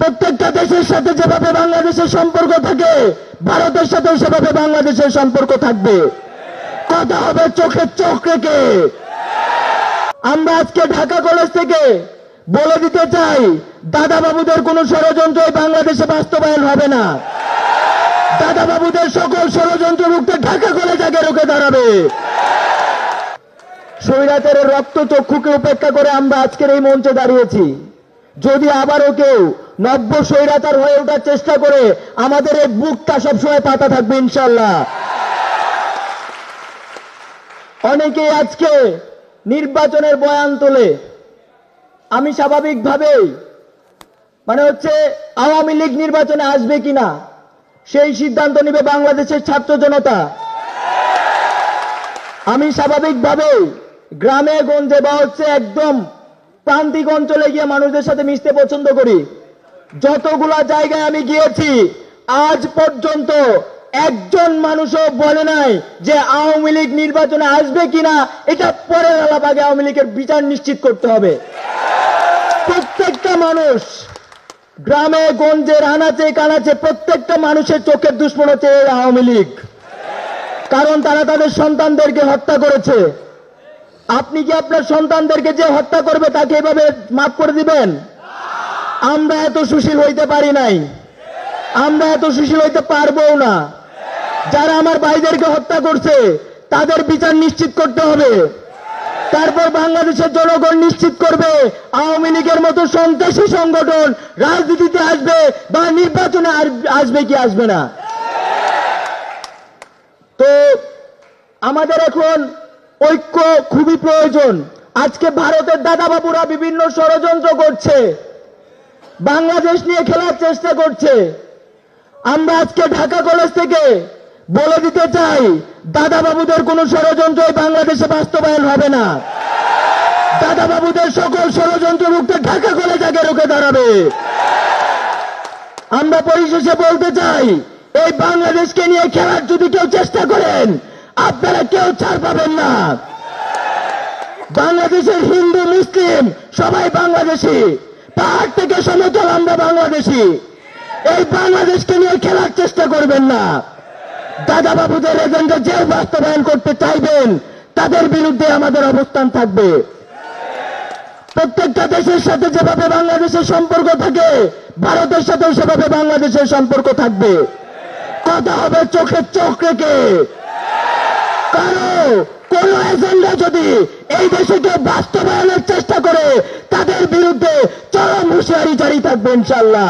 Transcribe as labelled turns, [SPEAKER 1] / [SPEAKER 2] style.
[SPEAKER 1] প্রত্যেকটা দেশের সাথে যেভাবে বাংলাদেশের সম্পর্ক থাকে, ভারতের সাথেও সেভাবে বাংলাদেশের সম্পর্ক থাকবে। কথা হবে চোখে চোখ রেখে। আমরা আজকে ঢাকা কলেজ থেকে বলে দিতে চাই, দাদা বাবুদের কোন ষড়যন্ত্রই বাংলাদেশে বাস্তবায়ন হবে না। দাদা বাবুদের সকল ষড়যন্ত্র মুক্ত ঢাকা কলেজ আগে রুখে দাঁড়াবে। স্বৈরাচারের রক্ত চক্ষুকে উপেক্ষা করে আমরা আজকের এই মঞ্চে দাঁড়িয়েছি। যদি আবারও কেউ নব্য স্বৈরাচার হয়ে ওঠার চেষ্টা করে, আমাদের এই বুকটা সবসময় পাতা থাকবে ইনশাল্লাহ। অনেকেই আজকে নির্বাচনের বয়ান তোলে। আমি স্বাভাবিকভাবেই আওয়ামী লীগ নির্বাচনে আসবে কিনা সেই সিদ্ধান্ত নেবে বাংলাদেশের ছাত্র জনতা। আমি স্বাভাবিকভাবেই গ্রামে গঞ্জে বা একদম প্রান্তিক অঞ্চলে গিয়ে মানুষদের সাথে মিশতে পছন্দ করি। যতগুলা জায়গায় আমি গিয়েছি, আজ পর্যন্ত একজন মানুষও বলে নাই যে আওয়ামী লীগ নির্বাচনে আসবে কিনা এটা পরের আলাপ, আগে আওয়ামী লীগের বিচার নিশ্চিত করতে হবে। প্রত্যেকটা মানুষ গ্রামে গঞ্জে আনাচে কানাচে প্রত্যেকটা মানুষের চোখের দুশ্মন হচ্ছে এই আওয়ামী লীগ। কারণ তারা তাদের সন্তানদেরকে হত্যা করেছে। আপনি কি আপনার সন্তানদেরকে যে হত্যা করবে তাকে এভাবে মাফ করে দিবেন? আমরা এত সুশীল হইতে পারি নাই, আমরা এত সুশীল হইতে পারবো না। যারা আমার ভাইদেরকে হত্যা করছে তাদের বিচার নিশ্চিত করতে হবে। তারপর বাংলাদেশের জনগণ নিশ্চিত করবে আওয়ামী লীগের মতো সন্ত্রাসী সংগঠন রাজনীতিতে আসবে বা নির্বাচনে আসবে কি আসবে না। তো আমাদের এখন ঐক্য খুবই প্রয়োজন। আজকে ভারতের দাদাবাবুরা বিভিন্ন ষড়যন্ত্র করছে, বাংলাদেশ নিয়ে খেলার চেষ্টা করছে। আমরা আজকে ঢাকা কলেজ থেকে বলে দিতে চাই, দাদা বাবুদের কোন ষড়যন্ত্রই বাংলাদেশে বাস্তবায়ন হবে না। দাদা বাবুদের সকল ষড়যন্ত্র মুক্ত ঢাকা কলেজ আগে রুখে দাঁড়াবে। আমরা পরিশেষে বলতে চাই, এই বাংলাদেশকে নিয়ে খেলার যদি কেউ চেষ্টা করেন, আপনারা কেউ ছাড় পাবেন না। বাংলাদেশের হিন্দু মুসলিম সবাই বাংলাদেশি, পাহাড় থেকে সমতল আমরা বাংলাদেশি। এই বাংলাদেশকে নিয়ে খেলার চেষ্টা করবেন না। দাদা বাবুদের এজেন্ডা যে বাস্তবায়ন করতে চাইবেন তাদের বিরুদ্ধে আমাদের অবস্থান থাকবে। প্রত্যেকটা দেশের সাথে যেভাবে বাংলাদেশের সম্পর্ক থাকে, ভারতের সাথেও সেভাবে বাংলাদেশের সম্পর্ক থাকবে। কথা হবে চোখে চোখ রেখে। কারো কোন এজেন্ডা যদি এই দেশকে বাস্তবায়নের চেষ্টা করে, তাদের বিরুদ্ধে চরম হুঁশিয়ারি জারি থাকবে ইনশাআল্লাহ।